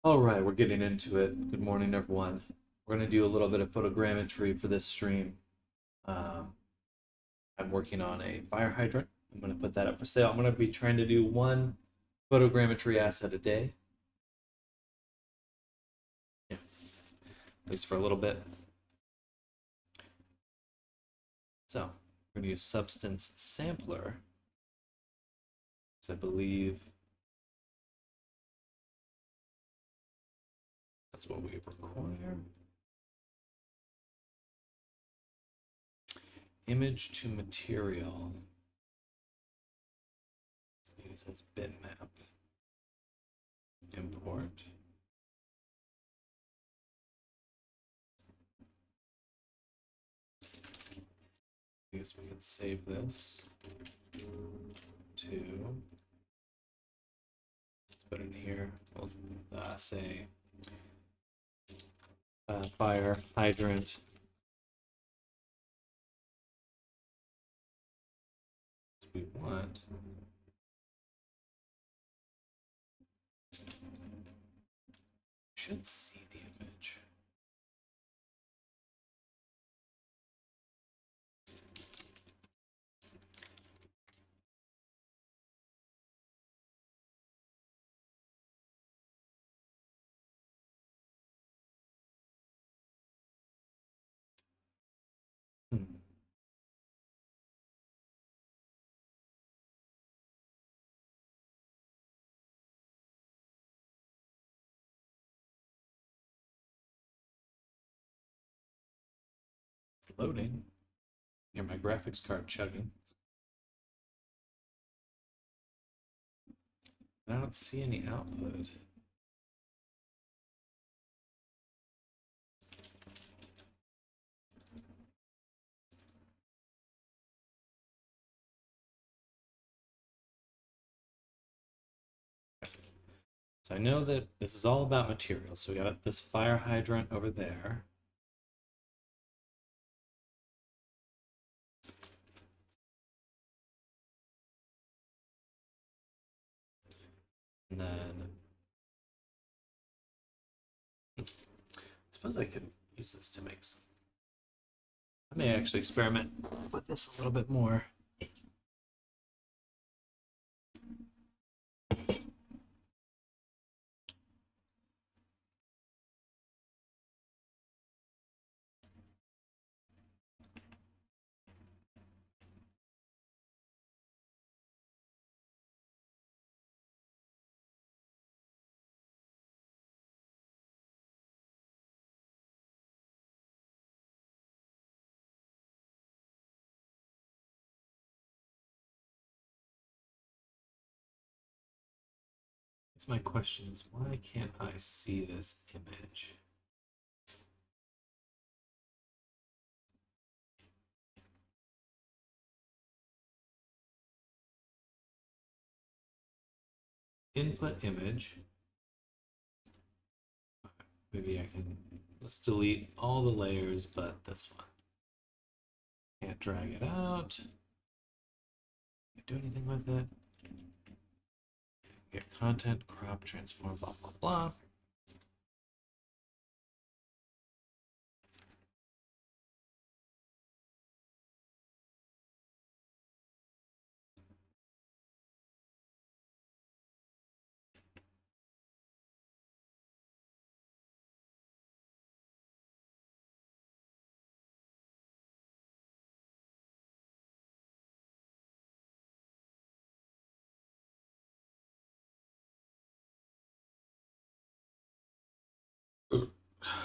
All right, we're getting into it. Good morning, everyone. We're going to do a little bit of photogrammetry for this stream. Um, I'm working on a fire hydrant. I'm going to put that up for sale. I'm going to be trying to do one photogrammetry asset a day. Yeah, at least for a little bit. So we're going to use substance sampler, because I believe that's what we require. Image to material. Use as bitmap. Import. I guess we could save this to put in here. We'll say fire hydrant. We want. Should see the image. Hmm. It's loading. Hear my graphics card chugging. I don't see any output. So I know that this is all about materials. So we got this fire hydrant over there. And then I suppose I could use this to make some. I may actually experiment with this a little bit more. My question is, why can't I see this image? Input image. Maybe I can, let's delete all the layers but this one. Can't drag it out. Can't do anything with it. Get content, crop, transform, blah, blah, blah.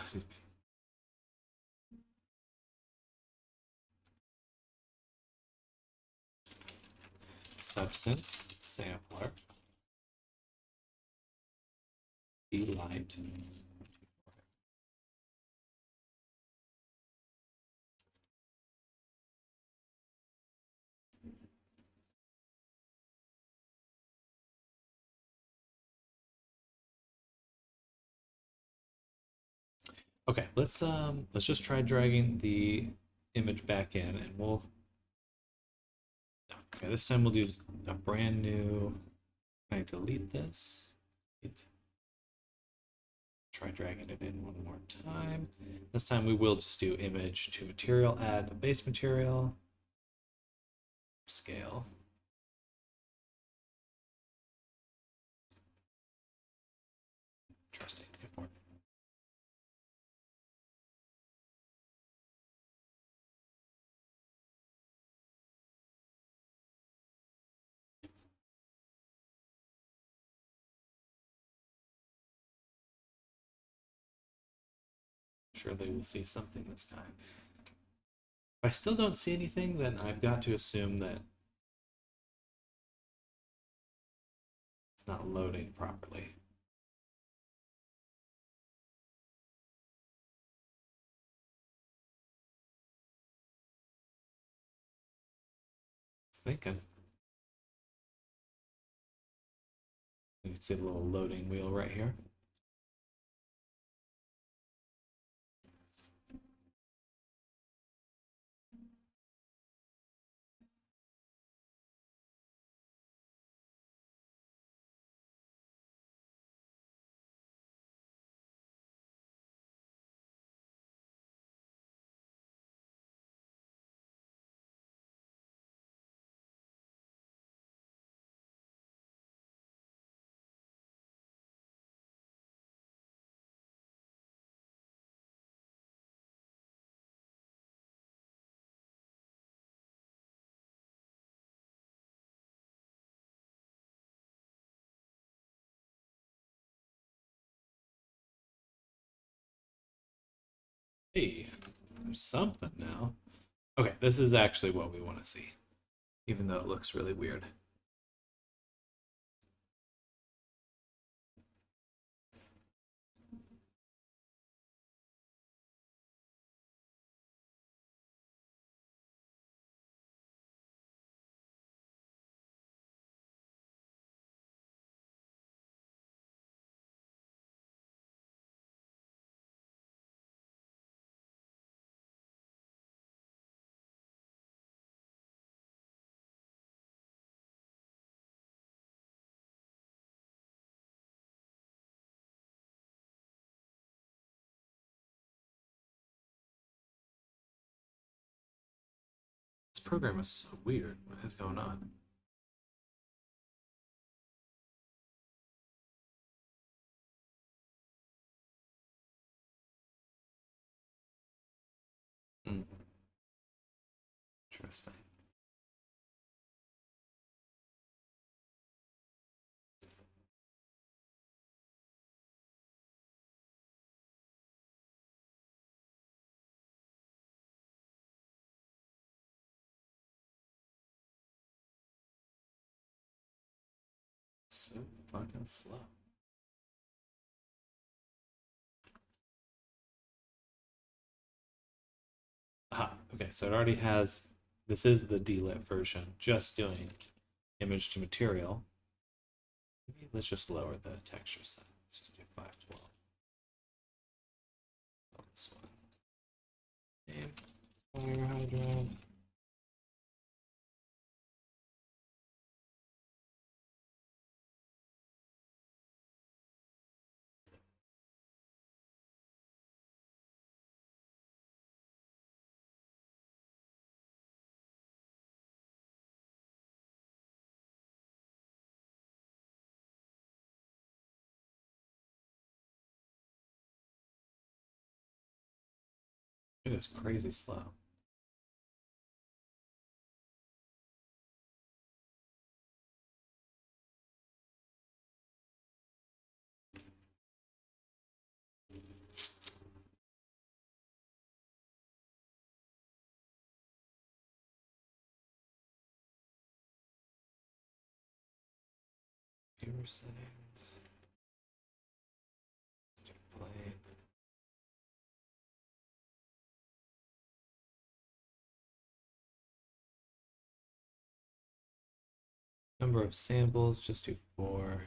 Excuse me. Substance, sampler, delight. Okay, let's just try dragging the image back in and we'll okay, this time we'll do a brand new. Can I delete this? Try dragging it in one more time. This time we will just do image to material, add a base material, scale. Trusting, import. Surely we'll see something this time. If I still don't see anything, then I've got to assume that it's not loading properly. It's thinking. You can see the little loading wheel right here. Hey, there's something now. Okay, this is actually what we want to see, even though it looks really weird. This program is so weird. What is going on? Hmm. Interesting. So fucking slow. Aha, okay, so it already has, this is the DLIT version, just doing image to material. Maybe let's just lower the texture size. Let's just do 512. On this one. Name, fire hydrant. It is crazy slow. Viewer settings. Play. Number of samples, just do 4.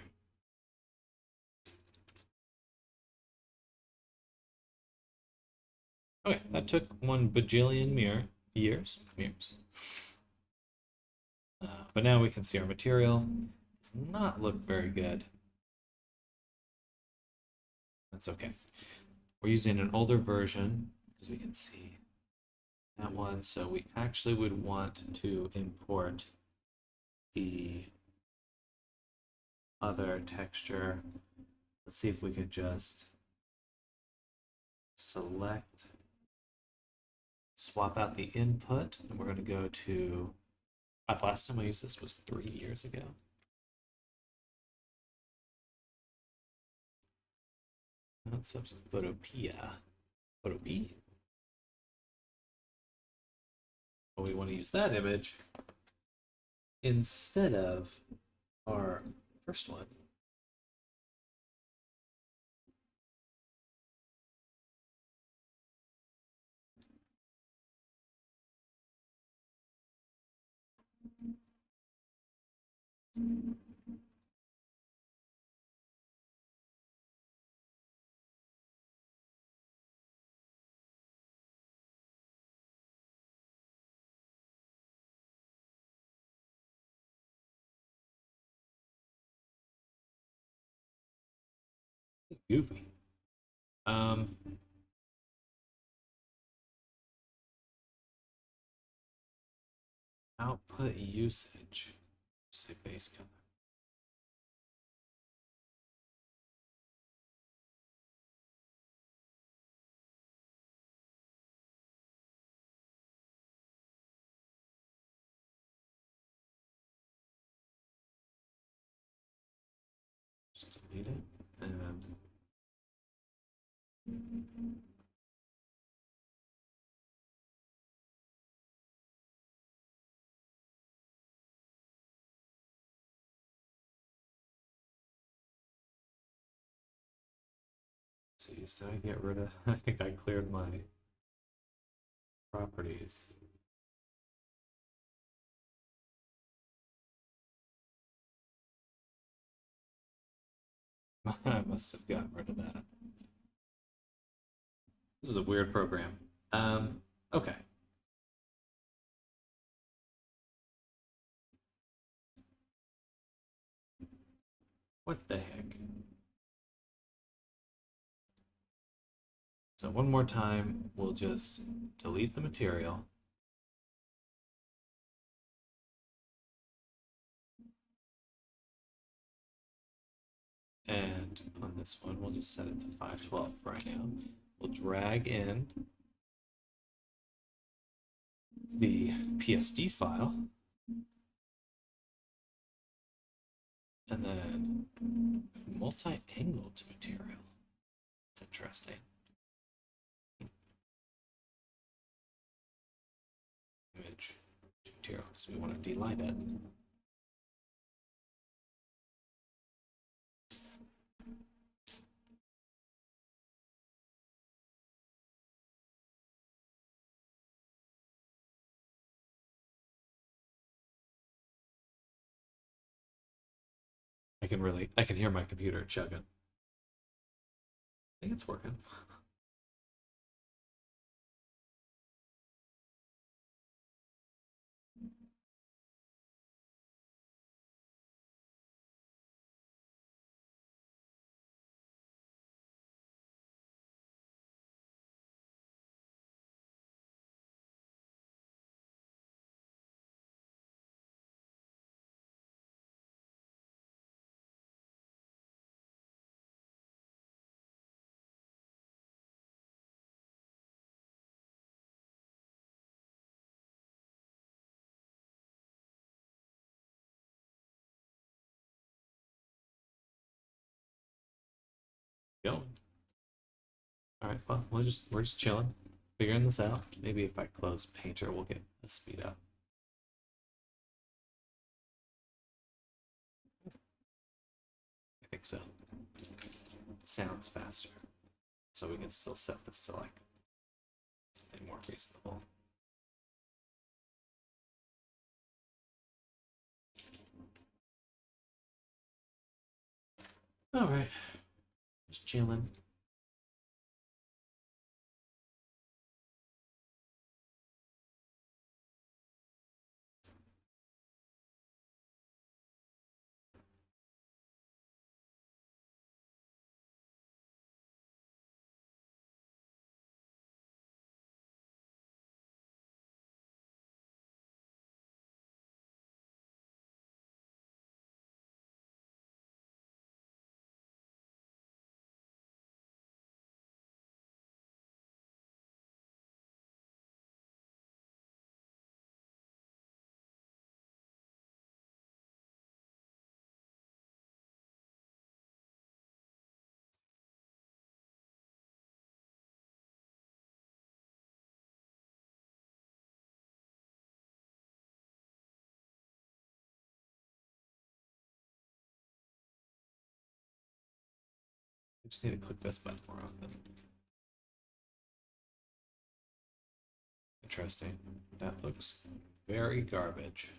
Okay, that took 1 bajillion years. But now we can see our material. Does not look very good. That's okay. We're using an older version because we can see that one. So we actually would want to import the other texture. Let's see if we could just select, swap out the input, and we're going to go to, last time I used this was 3 years ago. That's Photopia. Photopia. But we want to use that image instead of our first one. It's goofy. Output usage. Say base color. Just delete it and see, so I get rid of, I think I cleared my properties. I must have gotten rid of that. This is a weird program. Okay. What the heck? So one more time, we'll just delete the material. And on this one, we'll just set it to 512 for right now. We'll drag in the PSD file. And then multi-angled material. That's interesting. Image material, because we want to delight it. I can hear my computer chugging. I think it's working. Going. All right, well, we're just chilling, figuring this out. Maybe if I close Painter, we'll get a speed up. I think so. It sounds faster, so we can still set this to like something more reasonable. All right, just chilling. I just need to click this button more often. Interesting. That looks very garbage.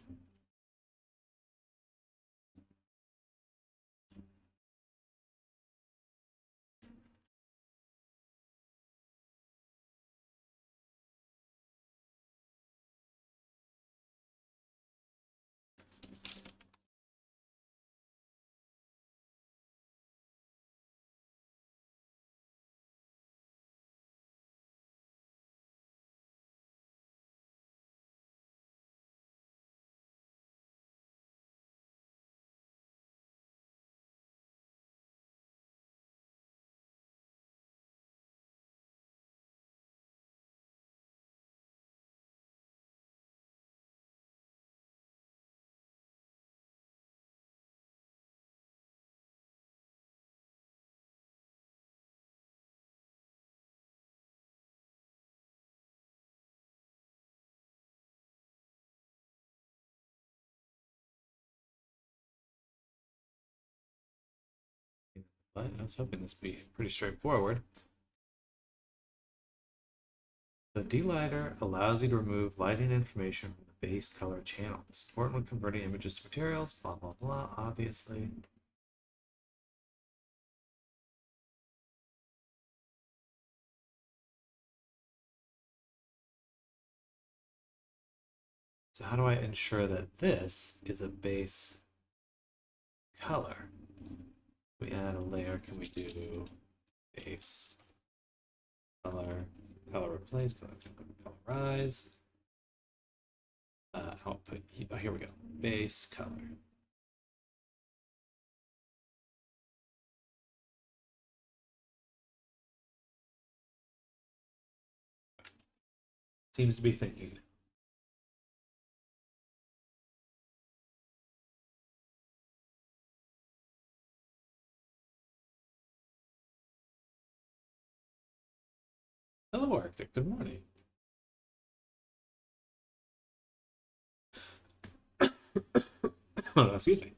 But I was hoping this would be pretty straightforward. The delighter allows you to remove lighting information from the base color channel. It's important when converting images to materials, blah, blah, blah, obviously. So how do I ensure that this is a base color? We add a layer, can we do base color, color replace, colorize, output, oh, here we go, base color. Seems to be thinking. Hello, Arctic. Good morning. Oh, excuse me.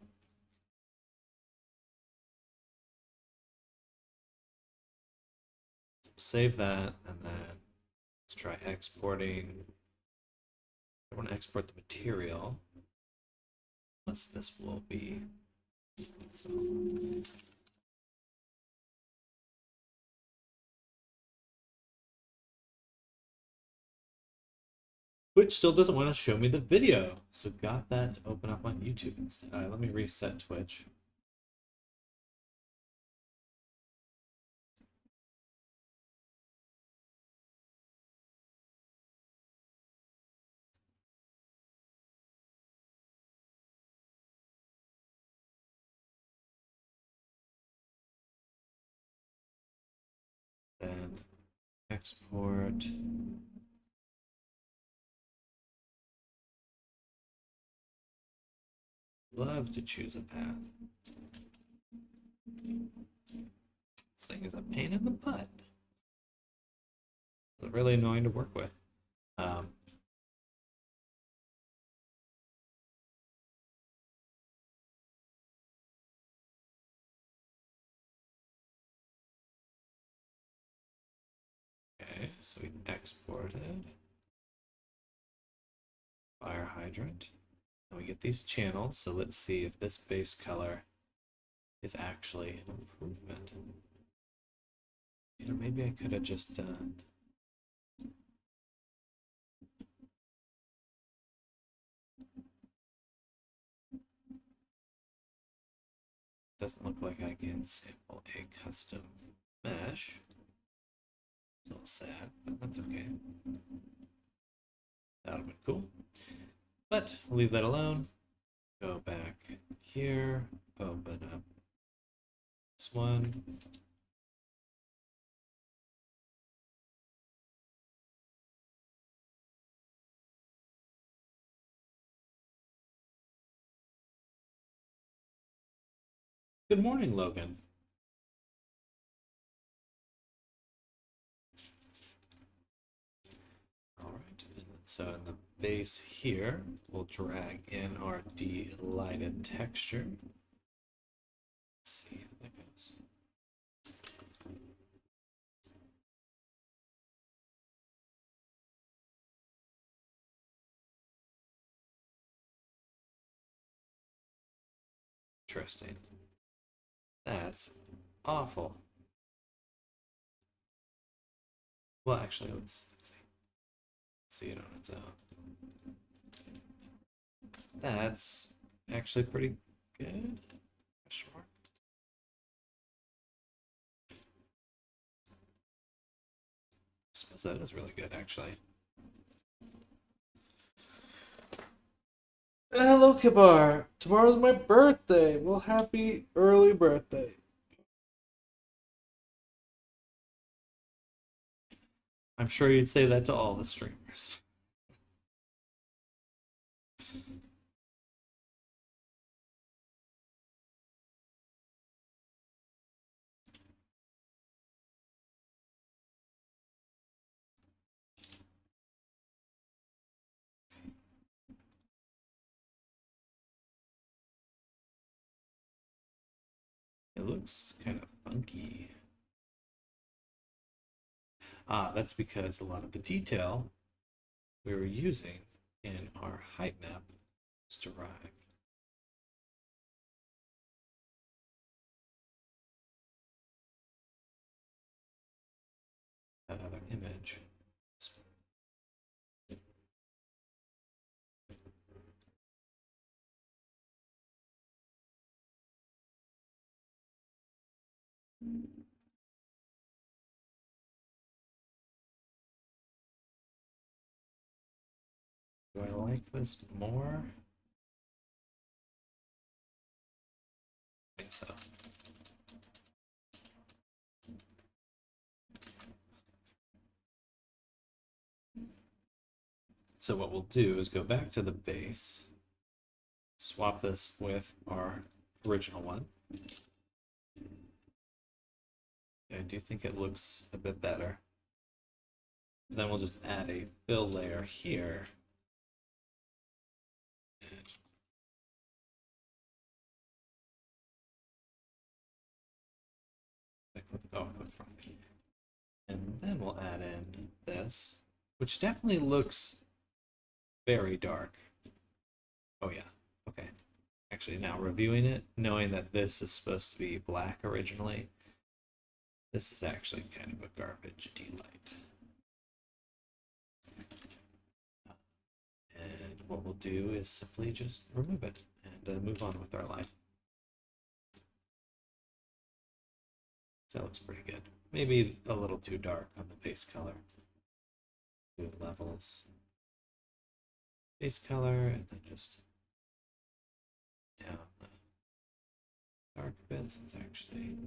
Save that, and then let's try exporting. I want to export the material. Unless this will be. Twitch still doesn't want to show me the video, so got that to open up on YouTube instead. All right, let me reset Twitch. And export. Love to choose a path. This thing is a pain in the butt. It's really annoying to work with. Okay, so we exported fire hydrant. And we get these channels, so let's see if this base color is actually an improvement. You know, maybe I could have just done. Doesn't look like I can sample a custom mesh. It's a little sad, but that's okay. That would have been cool. But we'll leave that alone. Go back here, open up this one. Good morning, Logan. All right, and so in the base here, we'll drag in our delighted texture. Let's see how that goes. Interesting. That's awful. Well, actually, let's see. Let's see it on its own. That's actually pretty good. Question mark. I suppose that is really good, actually. Hello, Kibar. Tomorrow's my birthday. Well, happy early birthday. I'm sure you'd say that to all the streamers. It looks kind of funky. Ah, that's because a lot of the detail we were using in our height map is derived. That other image. Do I like this more? I think so. So what we'll do is go back to the base, swap this with our original one. I do think it looks a bit better. Then we'll just add a fill layer here. Oh, and then we'll add in this, which definitely looks very dark. Oh yeah, okay. Actually, now reviewing it, knowing that this is supposed to be black originally, this is actually kind of a garbage delight. And what we'll do is simply just remove it and move on with our life. So that looks pretty good. Maybe a little too dark on the base color. Do levels. Base color, and then just down the dark bits. It's actually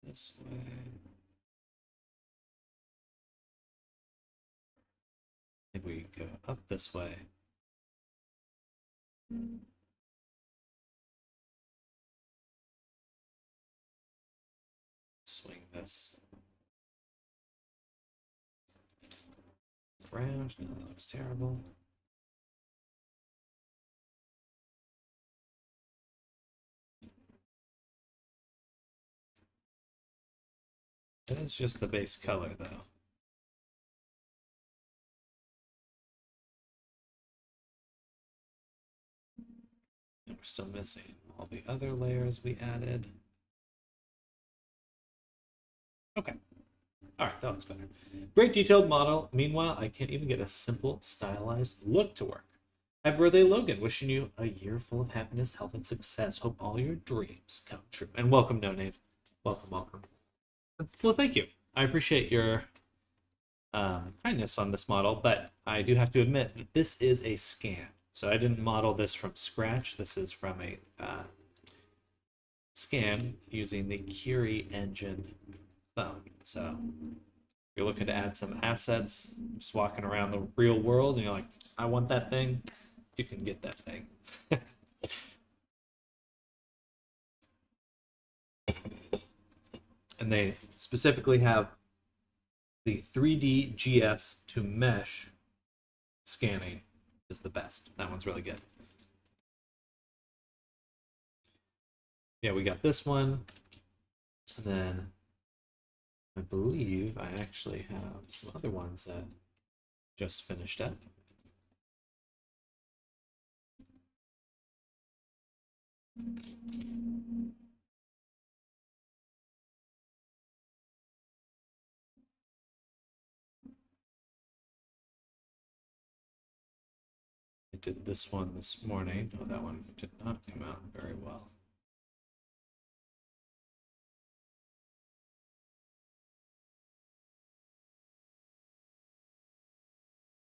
this way. Maybe we go up this way. Swing this around. No, that looks terrible. It is just the base color, though. And we're still missing all the other layers we added. Okay. All right, that looks better. Great detailed model. Meanwhile, I can't even get a simple stylized look to work. Happy birthday, Logan. Wishing you a year full of happiness, health, and success. Hope all your dreams come true. And welcome, No Name. Welcome, welcome. Well, thank you. I appreciate your kindness on this model, but I do have to admit that this is a scan. So I didn't model this from scratch. This is from a scan using the Curie engine phone. So if you're looking to add some assets, just walking around the real world, and you're like, I want that thing, you can get that thing. And they specifically have the 3D GS to mesh scanning is the best. That one's really good. Yeah, we got this one. And then I believe I actually have some other ones that just finished up. I did this one this morning. Oh, that one did not come out very well.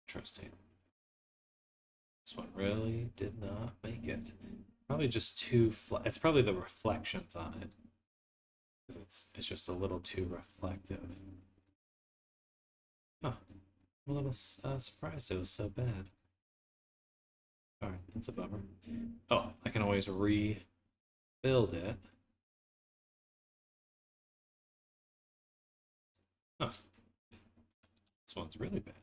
Interesting. This one really did not make it. Probably just too flat. It's probably the reflections on it. It's just a little too reflective. Huh. I'm a little surprised it was so bad. Alright, that's a bummer. Oh, I can always rebuild it. Huh. This one's really bad.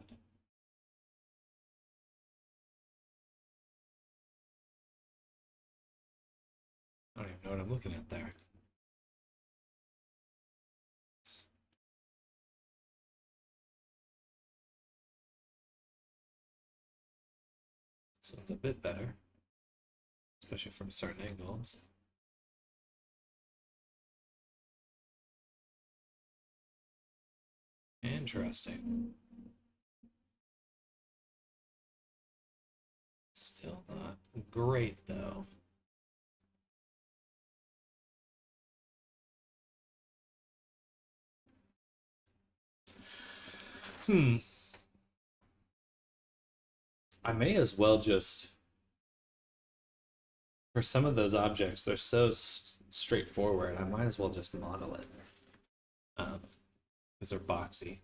I don't even know what I'm looking at there. So it's a bit better, especially from certain angles. Interesting. Still not great though. I may as well just, for some of those objects, they're so straightforward, I might as well just model it. Because they're boxy.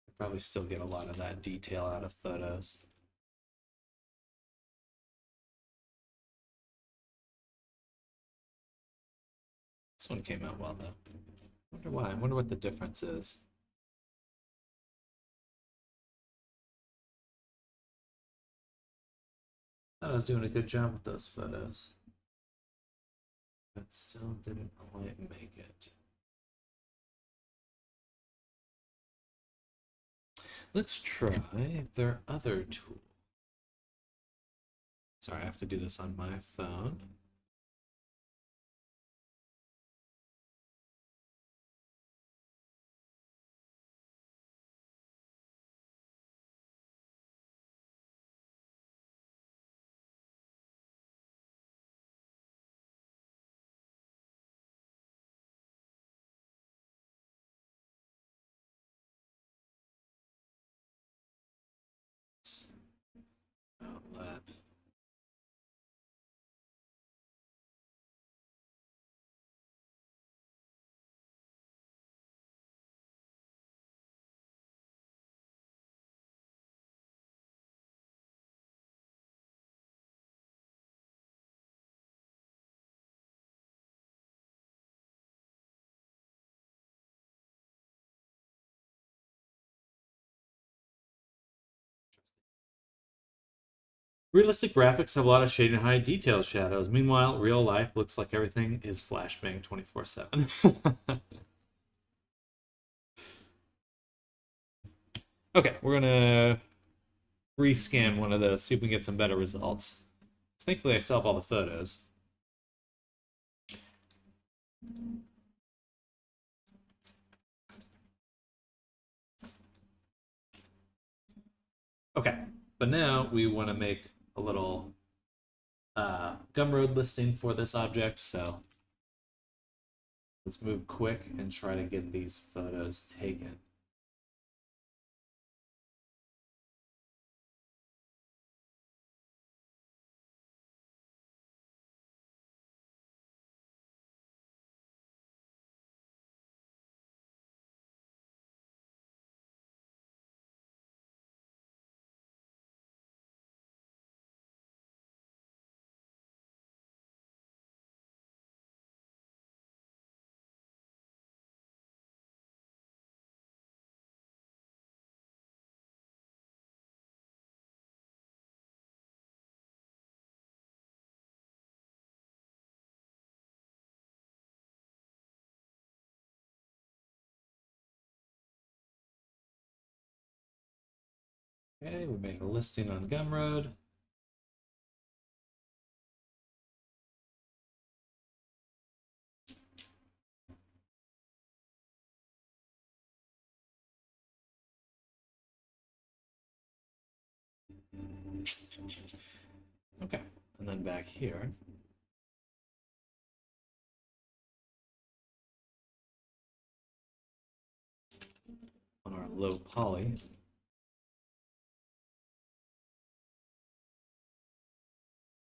I probably still get a lot of that detail out of photos. This one came out well though. I wonder why. I wonder what the difference is. I thought I was doing a good job with those photos. But still didn't quite make it. Let's try their other tool. Sorry, I have to do this on my phone. Outlet. Realistic graphics have a lot of shading and high detail shadows. Meanwhile, real life looks like everything is flashbang 24/7. Okay, we're gonna rescan one of those, see if we can get some better results. So thankfully I still have all the photos. Okay, but now we want to make a little Gumroad listing for this object, so let's move quick and try to get these photos taken. Okay, we made a listing on Gumroad. Okay, and then back here, on our low poly,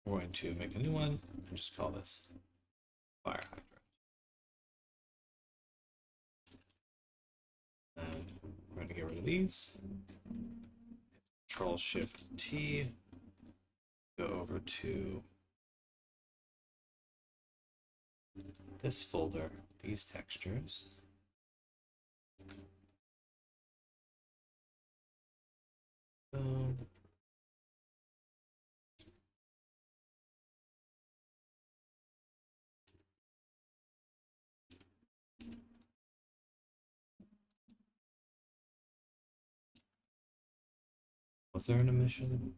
we're going to make a new one and just call this fire hydrant. And we're going to get rid of these. Control Shift T, go over to this folder, these textures. Boom. Was there an emission?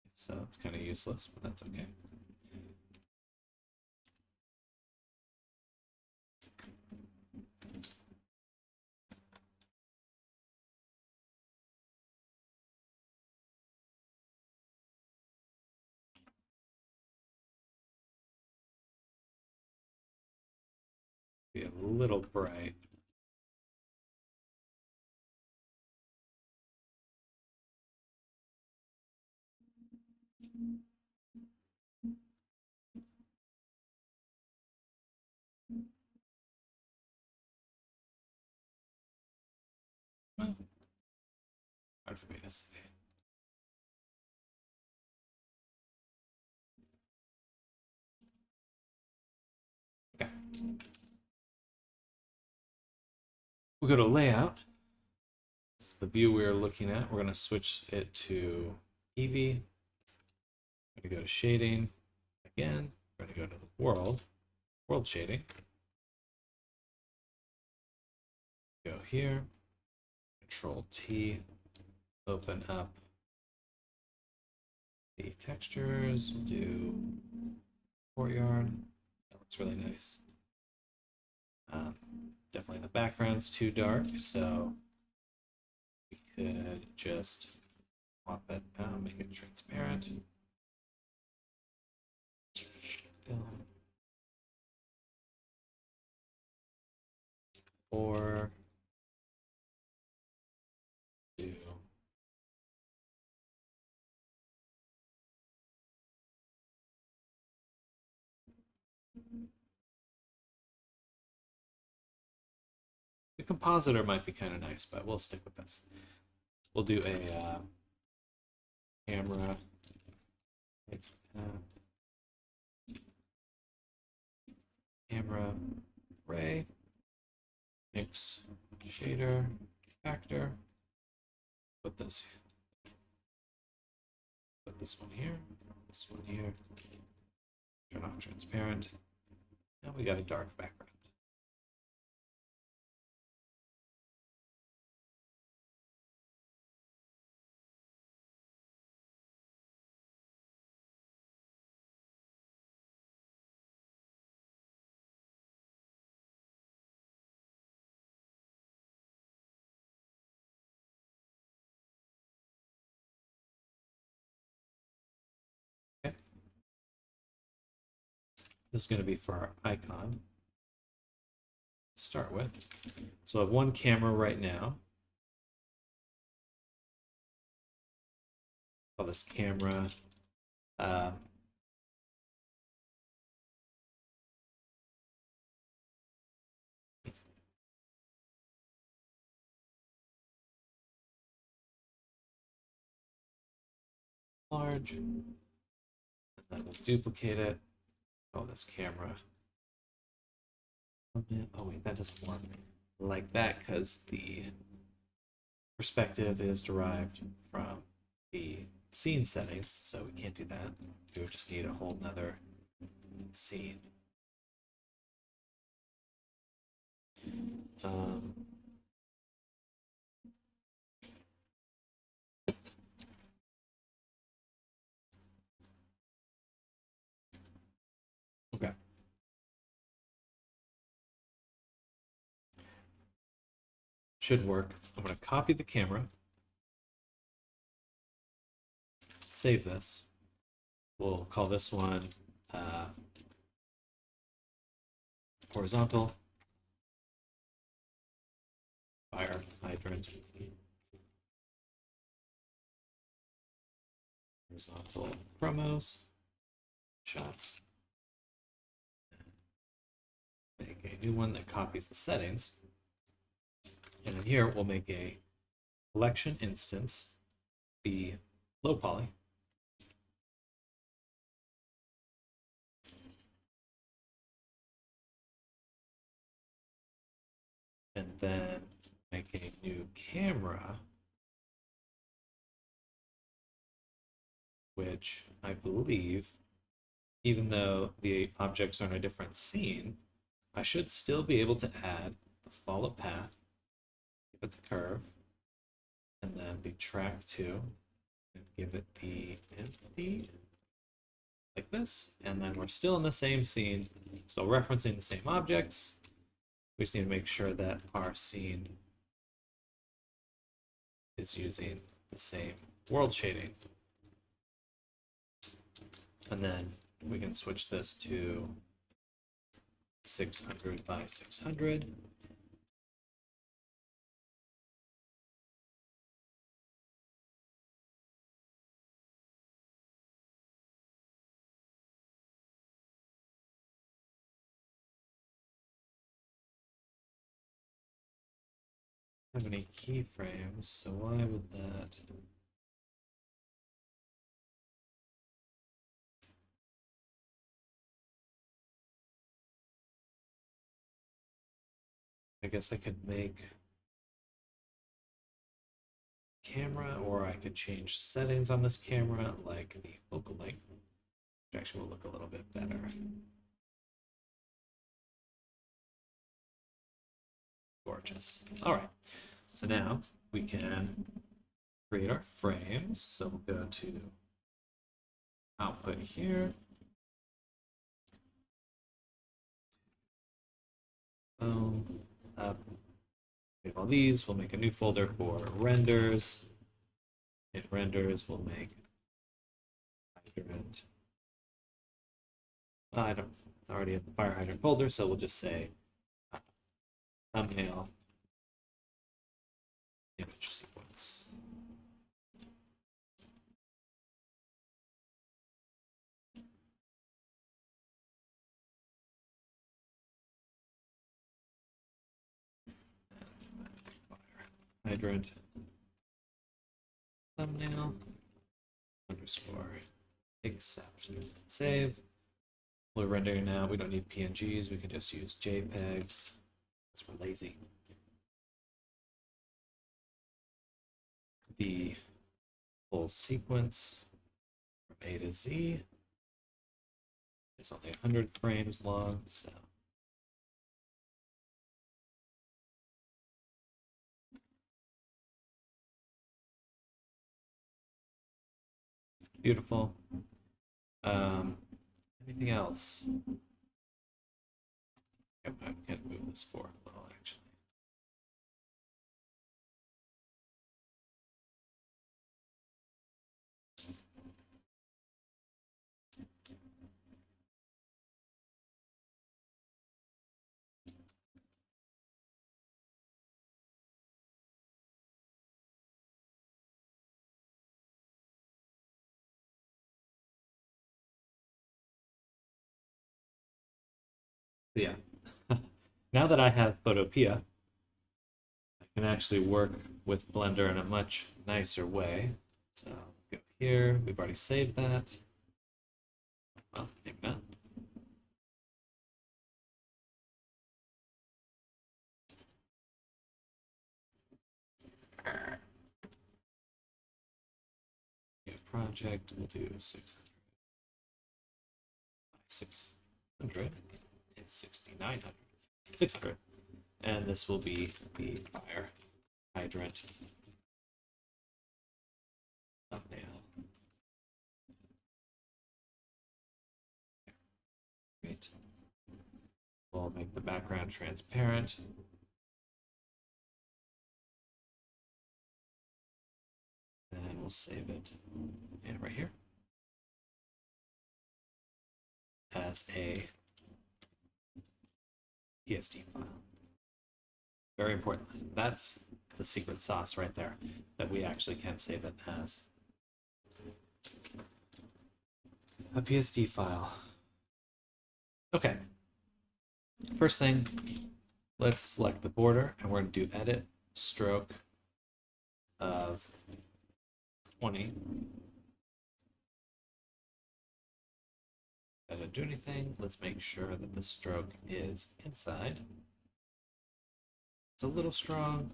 If so, it's kind of useless, but that's okay. Be a little bright. Well, hard for me to say. Okay. We'll go to layout. This is the view we're looking at. We're going to switch it to Eevee. We're going to go to shading again. We're going to go to the world shading. Go here, Control T, open up the textures. We'll do courtyard. That looks really nice. Definitely the background's too dark, so we could just pop it out, make it transparent. Film. Or do the compositor might be kind of nice, but we'll stick with this. We'll do a camera camera ray mix shader factor. Put this one here, this one here. Turn off transparent. Now we got a dark background. Okay. This is going to be for our icon to start with. So I have one camera right now. Call this camera large, and then we'll duplicate it. Call this camera. Oh wait, that doesn't work like that because the perspective is derived from the scene settings, so we can't do that. We would just need a whole nother scene. Okay. Should work. I'm going to copy the camera. save this. We'll call this one horizontal fire hydrant. Horizontal promos, shots. Make a new one that copies the settings. And in here, we'll make a collection instance, the low poly. And then make a new camera, which I believe, even though the objects are in a different scene, I should still be able to add the follow path, give it the curve, and then the track 2, and give it the empty, like this. And then we're still in the same scene, still referencing the same objects. We just need to make sure that our scene is using the same world shading. And then we can switch this to 600 by 600. Have any keyframes, so why would that? I guess I could make camera, or I could change settings on this camera, like the focal length, which actually will look a little bit better. Gorgeous. All right, so now we can create our frames. So we'll go to output here. We have all these. We'll make a new folder for renders. In renders, we'll make hydrant. It's already in the fire hydrant folder, so we'll just say thumbnail image sequence. Hydrant thumbnail underscore accept. Save. We're rendering now. We don't need PNGs. We can just use JPEGs because we're lazy. The whole sequence from A to Z is only 100 frames long, so beautiful. Anything else? I can move this forward a little, actually. So yeah, now that I have Photopea, I can actually work with Blender in a much nicer way. So go here, we've already saved that. Well, maybe not. New project, we'll do 600. 600 and 6,900. 600. And this will be the fire hydrant thumbnail. Great. We'll make the background transparent. And And we'll save it right here as a PSD file. Very important. That's the secret sauce right there, that we actually can save it as a PSD file. Okay. First thing, let's select the border, and we're going to do edit stroke of 20. I didn't do anything. Let's make sure that the stroke is inside. It's a little strong.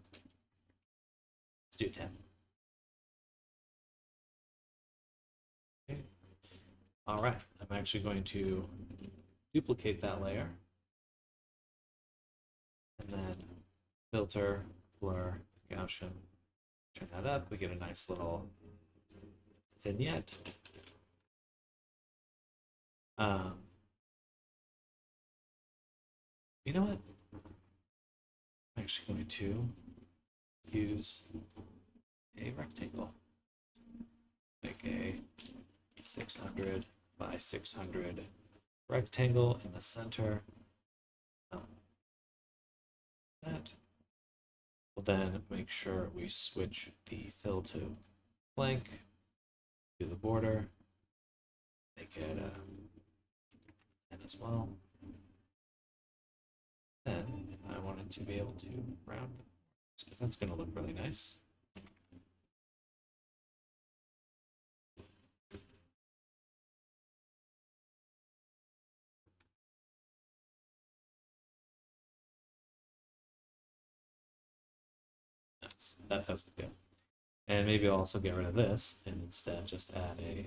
Let's do 10. Okay. All right. I'm actually going to duplicate that layer. And then filter, blur, Gaussian. Turn that up. We get a nice little vignette. You know what? I'm actually going to use a rectangle. Make a 600 by 600 rectangle in the center. That. We'll then make sure we switch the fill to blank, do the border, make it 10 as well. Then I wanted to be able to round because that's going to look really nice. That does look good. And maybe I'll also get rid of this and instead just add a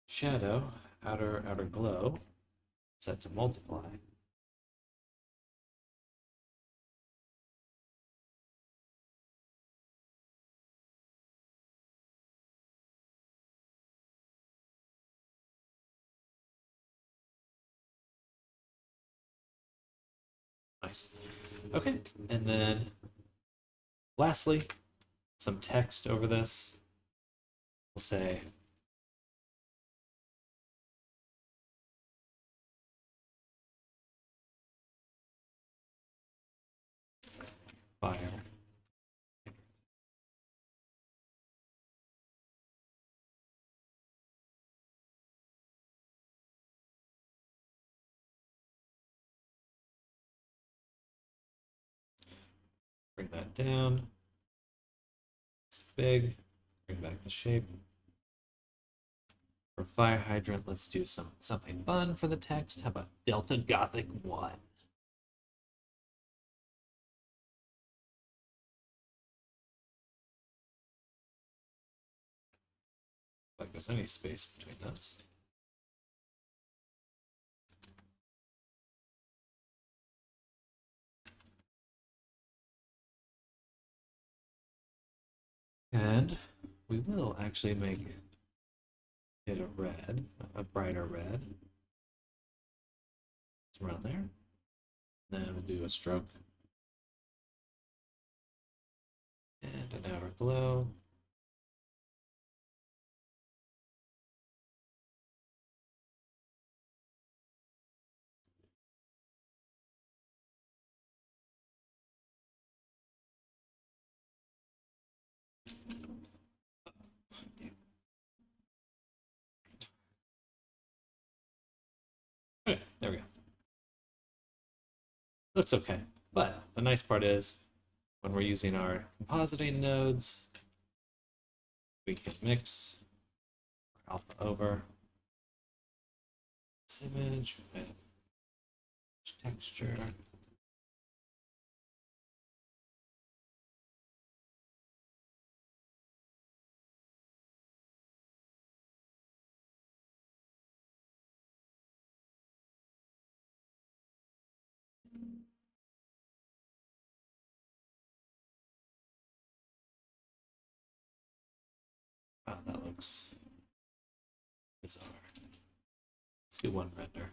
shadow, outer glow, set to multiply. Nice. Okay, and then lastly, some text over this. We'll say fire. Bring that down. It's big. Bring back the shape. For fire hydrant, let's do something fun for the text. How about Delta Gothic 1? Like there's any space between those. And we will actually make it a red, a brighter red. It's around there. Then we'll do a stroke. And an outer glow. Okay, there we go. Looks okay. But the nice part is when we're using our compositing nodes, we can mix alpha over this image with texture. Wow, that looks bizarre. Let's do one render.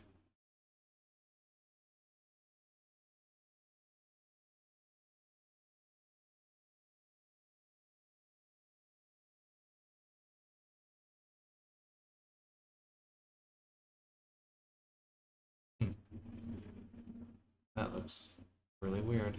That looks really weird.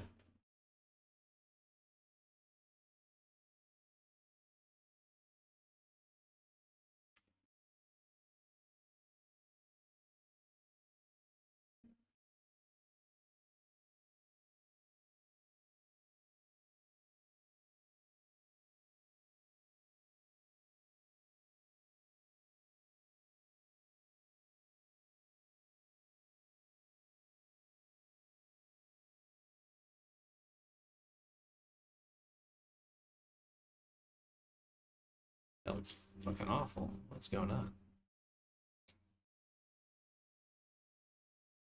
That looks fucking awful. What's going on?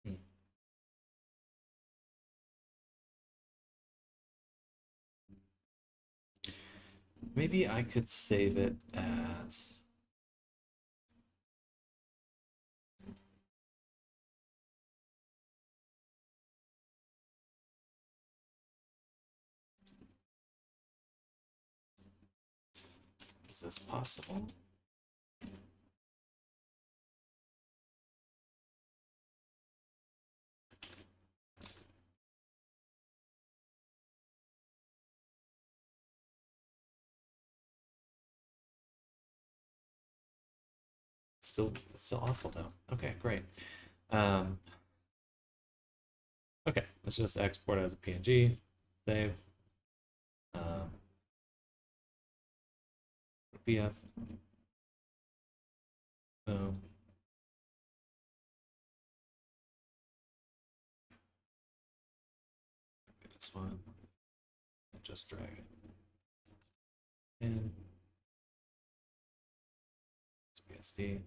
Hmm. Maybe I could save it as is this possible? It's still awful though. Okay, great. Um, okay, let's just export as a PNG, save. Um, BF. Boom. This one. And just drag it in. It's PSD.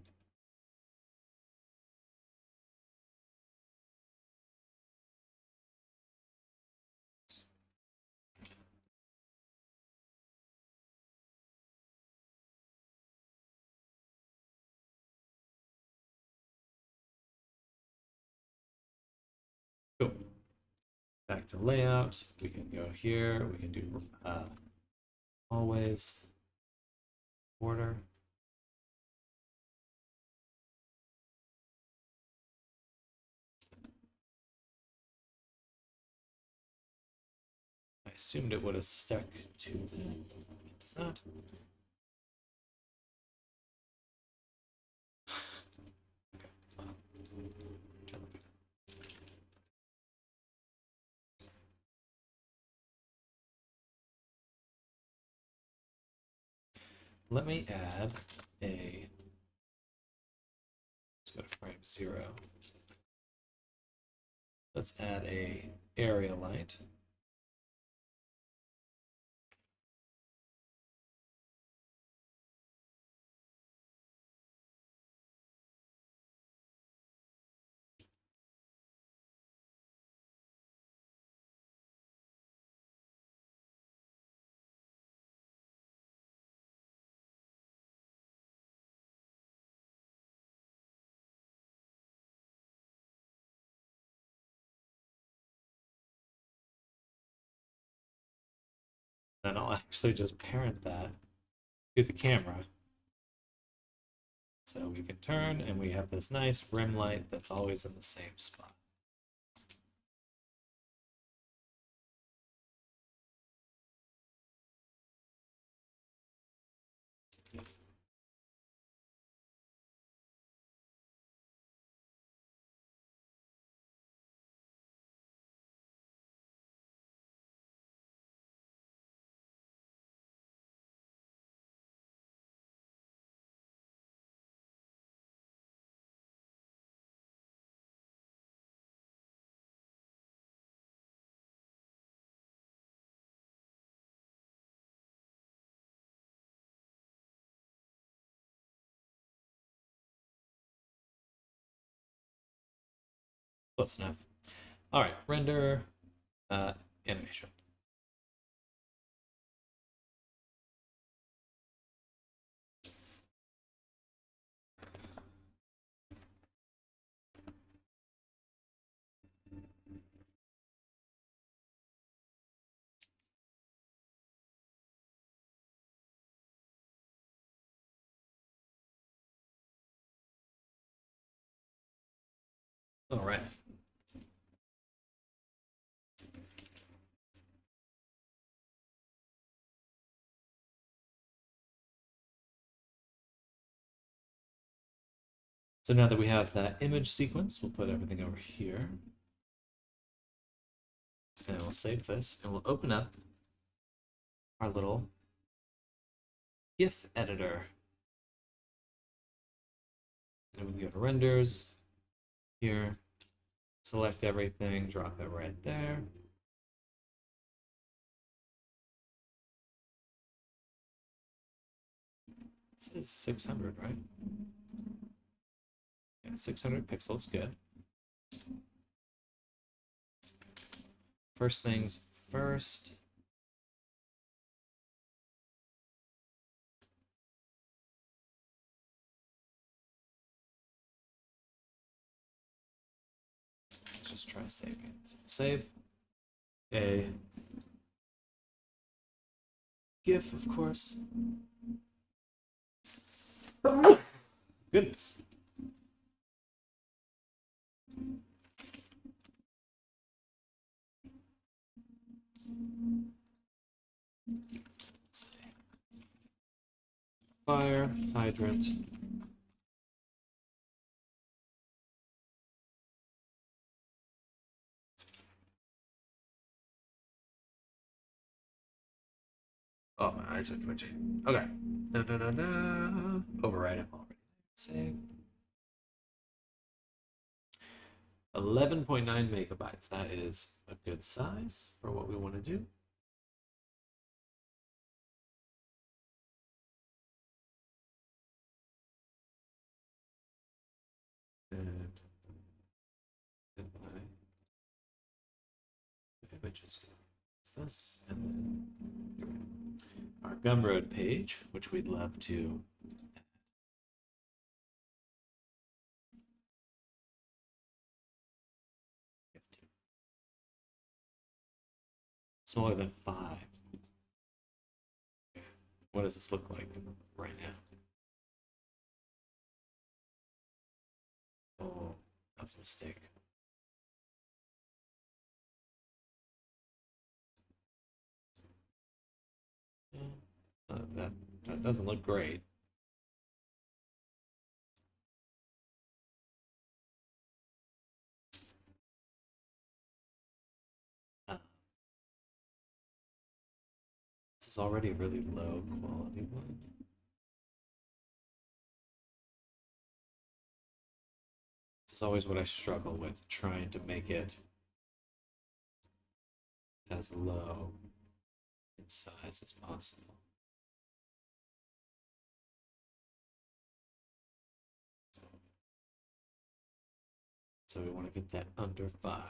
Cool. Back to layout. We can go here. We can do always border. I assumed it would have stuck to the. It does not. Okay. Well, let me add a. Let's go to frame 0. Let's add a area light. Then I'll actually just parent that to the camera. So we can turn and we have this nice rim light that's always in the same spot. Close enough. All right, render animation. All right. So now that we have that image sequence, we'll put everything over here. And we'll save this, and we'll open up our little GIF editor. And we can go to renders, here, select everything, drop it right there. This is 600, right? Yeah, 600 pixels, good. First things first. Let's just try saving. So save a GIF, of course. Goodness. Fire hydrant. Oh, my eyes are twitching. Okay. Da, da, da, da. Override it already. Save. 11.9 megabytes. That is a good size for what we want to do. And my images. This and then our Gumroad page, which we'd love to smaller than 5. What does this look like right now? Oh, that was a mistake. That doesn't look great. This is already a really low quality one. This is always what I struggle with, trying to make it as low in size as possible. So we want to get that under 5.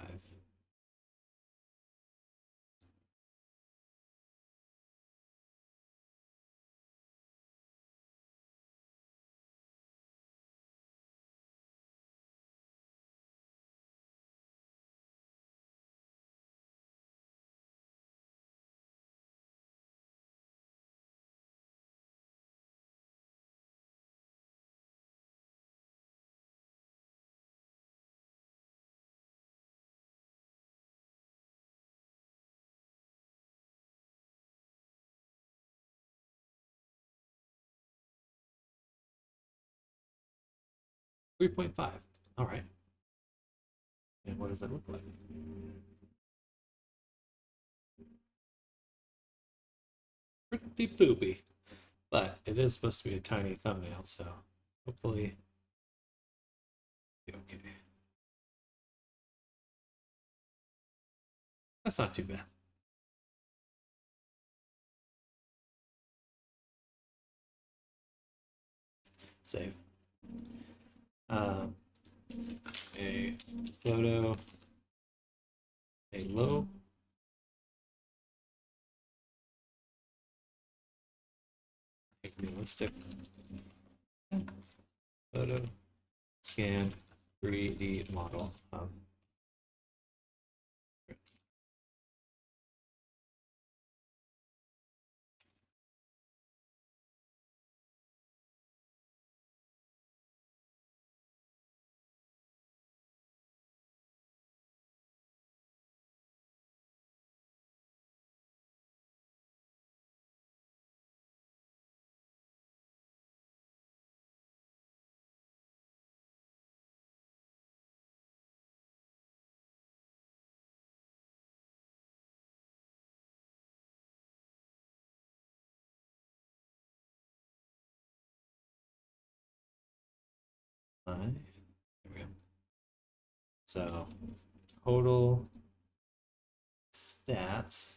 .5. All right. And what does that look like? Pretty poopy. But it is supposed to be a tiny thumbnail, so hopefully be okay. That's not too bad. Save. A photo, a low, a realistic photo, scanned 3D model of we go. So total stats.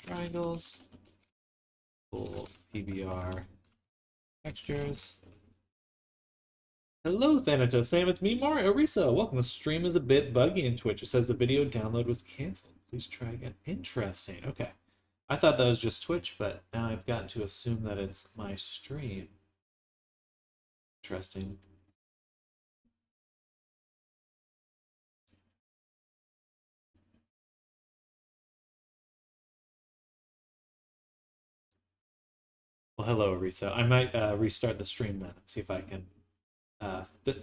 Triangles. Full PBR textures. Hello, Thanatos. Sam, it's me, Mario Risa. Welcome. The stream is a bit buggy in Twitch. It says the video download was canceled. Please try again. Interesting. Okay. I thought that was just Twitch, but now I've gotten to assume that it's my stream. Interesting. Well, hello, Arisa. I might restart the stream then and see if I can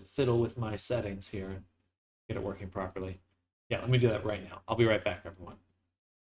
fiddle with my settings here and get it working properly. Yeah, let me do that right now. I'll be right back, everyone.